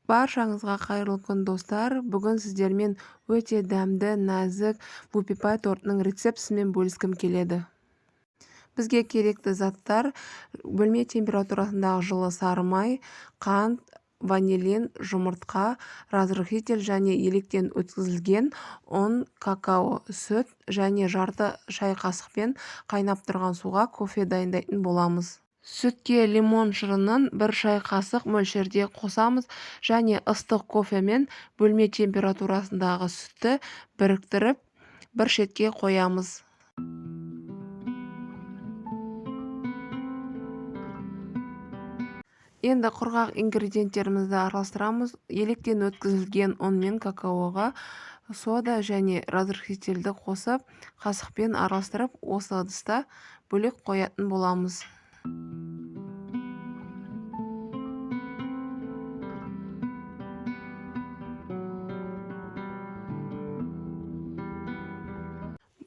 Баршаңызға қайырлы күн достар. Бүгін сіздермен өте дәмді, нәзік вупипай тортының рецептісімен бөліскім келеді. Бізге керекті заттар: бөлме температурасындағы жылы сары май, қант, ванилин, жұмыртқа, разрыхитель және електен өткізілген ұн, какао, сүт және жарты шай қасықпен қайнап тұрған суға кофе дайындайтын боламыз. Сүтке лимон шырынын 1 шай қасық мөлшерде қосамыз және ыстық кофемен бөлме температурасындағы сүтті біріктіріп бір шетке қоямыз. Енді құрғақ ингредиенттерімізді араластырамыз. Електен өткізілген ұн мен какаоға сода және разрыхительді қосып, қасықпен араластырып, осы ыдыста бөлек қоятын боламыз.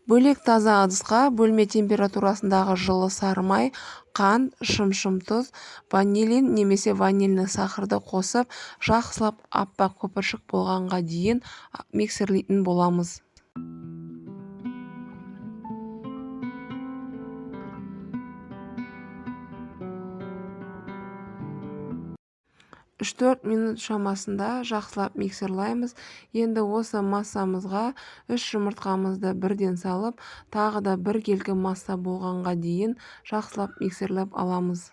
Бөлек таза ыдысқа бөлме температурасындағы жылы сары май, қант, шым тұз, ванилин немесе ванильный сахарды қосып, жақсылап аппақ көпіршік болғанға дейін миксерлейтін боламыз. Үш-төрт минут шамасында жақсылап миксерлаймыз. Енді осы массамызға 3 жұмыртқамызды бірден салып, тағы да бір келкі масса болғанға дейін жақсылап миксерлеп аламыз.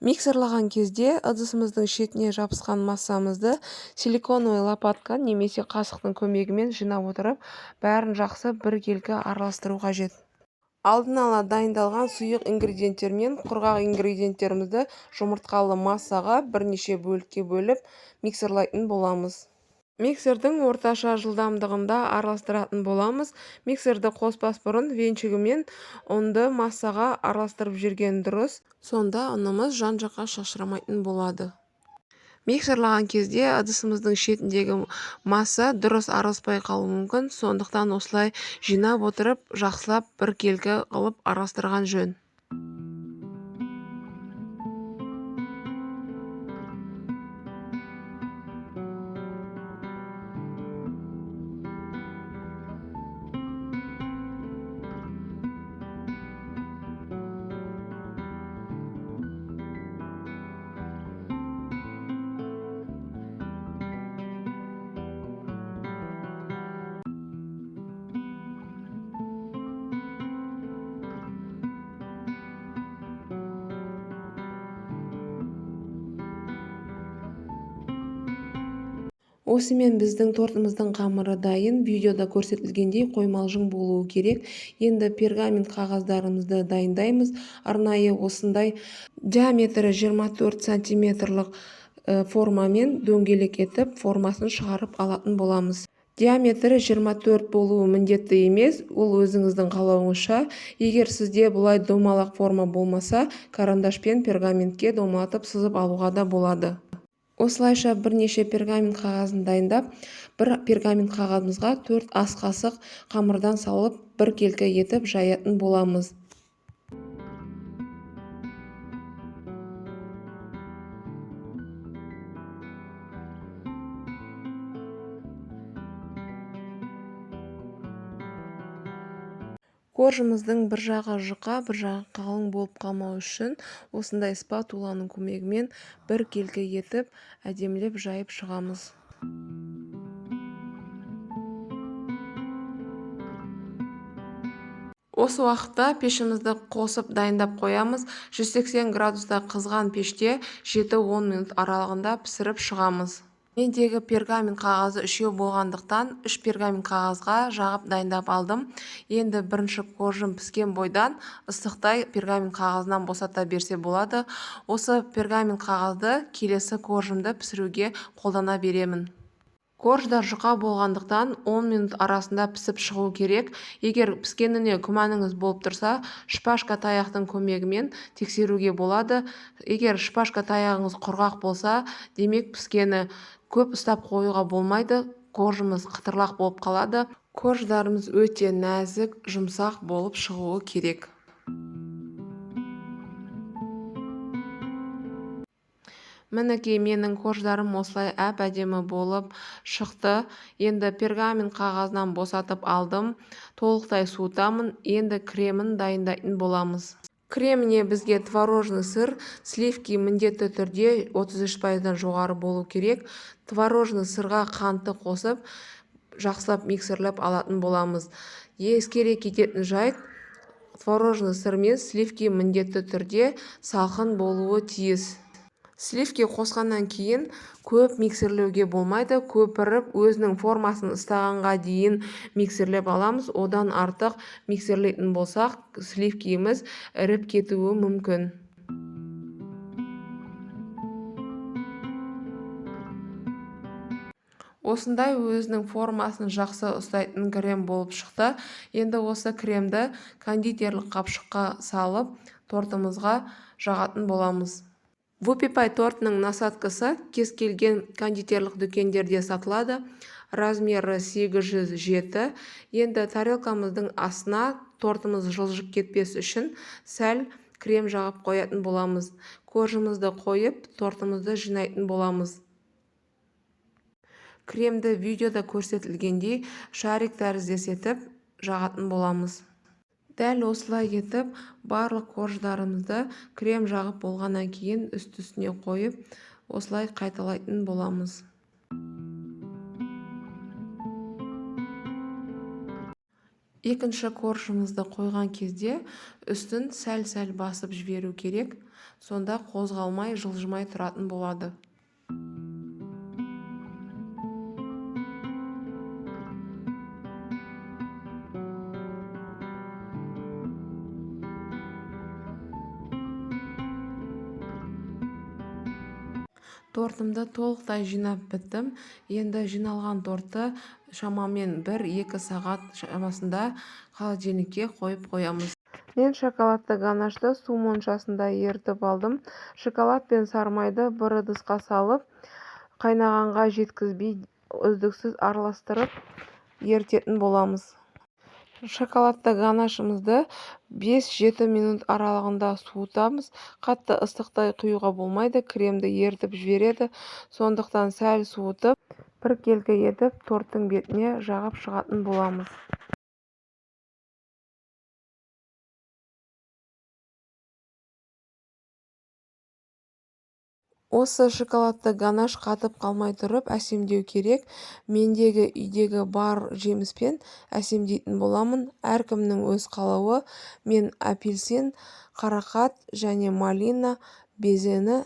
Миксерлаған кезде ыдысымыздың шетіне жабысқан массамызды силиконовый лопатка немесе қасықтың көмегімен жинап отырып, бәрін жақсы бір келкі араластыру қажет. Алдын ала дайындалған сұйық ингредиенттер мен құрғақ ингредиенттерімізді жұмыртқалы массаға бірнеше бөлікке бөліп миксерлайтын боламыз. Миксердің орташа жылдамдығында араластыратын боламыз. Миксерді қоспас бұрын венчигімен ұнды массаға араластырып жүрген дұрыс. Сонда ұнымыз жан-жаққа шашырамайтын болады. Миксерлаған кезде ыдысымыздың шетіндегі масса дұрыс араласпай қалуы мүмкін, сондықтан осылай жинап отырып, жақсылап бір келкі қылып араластырған жөн. Осымен біздің тортымыздың қамыры дайын. Видеода көрсетілгендей қоймалжың болуы керек. Енді пергамент қағаздарымызды дайындаймыз. Арнайы осындай диаметрі 24 сантиметрлік формамен дөңгелек етіп, формасын шығарып алатын боламыз. Диаметрі 24 болуы міндетті емес, ол өзіңіздің қалауыңызша. Егер сізде бұлай домалақ форма болмаса, карандашпен пергаментке домалатып сызып алуға да болады. Осылайша бірнеше пергамент қағазын дайындап, бір пергамент қағазымызға 4 ас қасық қамырдан салып, бір келкі етіп жаятын боламыз. Коржымыздың бір жағы жұқа, бір жағы қалың болып қалмау үшін осындай спатуланың көмегімен бір келкі етіп, әдемілеп жайып шығамыз. Осы уақытта пешімізді қосып дайындап қоямыз. 180 градуста қызған пеште 7-10 минут аралығында пісіріп шығамыз. Мендегі пергамент қағазы 3 болғандықтан 3 пергамент қағазға жағып дайындап алдым. Енді бірінші коржым піскен бойдан ыстықтай пергамент қағазынан босата берсе болады. Осы пергамент қағазды келесі коржымды пісіруге қолдана беремін. Корждар жұқа болғандықтан 10 минут арасында пісіп шығу керек. Егер піскеніне күмәніңіз болып тұрса, шпажка таяқтың көмегімен тексеруге болады. Егер шпажка таяғыңыз құрғақ болса, демек піскені көп ұстап қоюға болмайды. Коржымыз қытырлақ болып қалады. Корждарымыз өте нәзік, жұмсақ болып шығуы керек. Мінекей менің корждарым осылай әп-әдемі болып шықты. Енді пергамент қағазынан босатып алдым. Толықтай суытамын. Енді кремін дайындайтын боламыз. Креміне бізге творожный сыр, сливки міндетті түрде 33%-дан жоғары болу керек. Творожный сырға қантты қосып, жақсылап миксерлеп алатын боламыз. Ескере кететін жайт, творожный сыр мен сливки міндетті түрде салқын болуы тиіс. Сливки қосқаннан кейін көп миксерлеуге болмайды. Көпіріп, өзінің формасын ұстағанға дейін миксерлеп аламыз. Одан артық миксерлейтін болсақ, сливкиіміз іріп кетуі мүмкін. Осындай өзінің формасын жақсы ұстайтын крем болып шықты. Енді осы кремді кондитерлік қапшыққа салып, тортымызға жағатын боламыз. Вупипай тортының насадкасы кез келген кондитерлік дүкендерде сатылады. Размері 807. Енді тарелкамыздың астына тортымыз жылжып кетпес үшін сәл крем жағып қоятын боламыз. Коржымызды қойып, тортымызды жинайтын боламыз. Кремді видеода көрсетілгендей шарик тәріздес етіп жағатын боламыз. Дәл осылай етіп, барлық корждарымызды крем жағып болғаннан кейін үсті-үстіне қойып, осылай қайталайтын боламыз. Екінші коржымызды қойған кезде үстін сәл-сәл басып жіберу керек, сонда қозғалмай, жылжымай тұратын болады. Тортымды толықтай жинап біттім. Енді жиналған тортты шамамен 1-2 сағат шамасында холодильникке қойып қоямыз. Мен шоколадты ганашты су моншасында ерітіп алдым. Шоколад пен сармайды бір ыдысқа салып, қайнағанға жеткізбей үздіксіз араластырып ерітетін боламыз. Шоколадты ганашымызды 5-7 минут аралығында суытамыз. Қатты ыстықтай құюға болмайды, кремді ерітіп жібереді. Сондықтан сәл суытып, біркелкі етіп торттың бетіне жағып шығатын боламыз. Осы шоколадты ганаш қатып қалмай тұрып әсемдеу керек. Мендегі үйдегі бар жеміспен әсемдейтін боламын. Әркімнің өз қалауы. Мен апельсин, қарақат және малина безені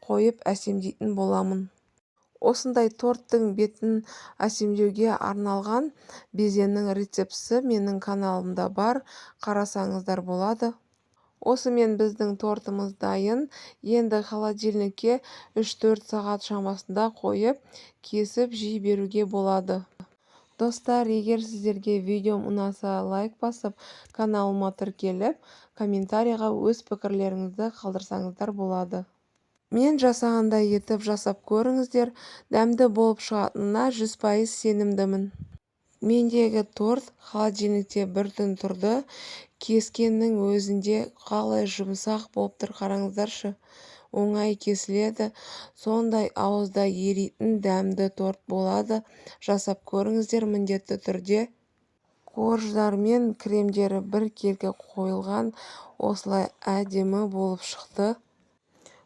қойып әсемдейтін боламын. Осындай торттың бетін әсемдеуге арналған безеннің рецептісі менің каналымда бар, қарасаңыздар болады. Осымен біздің тортымыз дайын. Енді холодильникке 3-4 сағат шамасында қойып, кесіп жей беруге болады. Достар, егер сіздерге видеом ұнаса, лайк басып, каналыма тіркеліп, комментарийға өз пікірлеріңізді қалдырсаңыздар болады. Мен жасағандай етіп жасап көріңіздер, дәмді болып шығатынына 100% сенімдімін. Мендегі торт холодильникте бір түн тұрды. Кескеннің өзінде қалай жұмсақ болып тұр, қараңыздаршы. Оңай кесіледі. Сондай ауызда еритін дәмді торт болады. Жасап көріңіздер міндетті түрде. Корждар мен кремдері біркелкі қойылған, осылай әдемі болып шықты.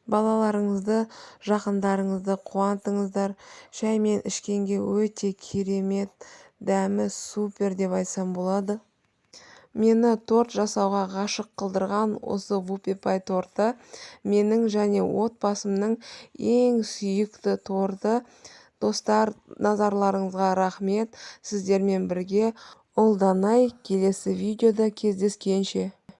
Балаларыңызды, жақындарыңызды қуантыңыздар. Шаймен ішкенге өте керемет, дәмі супер деп айтсам болады. Мені торт жасауға ғашық қылдырған осы Вупипай торты менің және отбасымның ең сүйікті торты. Достар, назарларыңызға рахмет. Сіздермен бірге ұлданай. Келесі видеода кездескенше.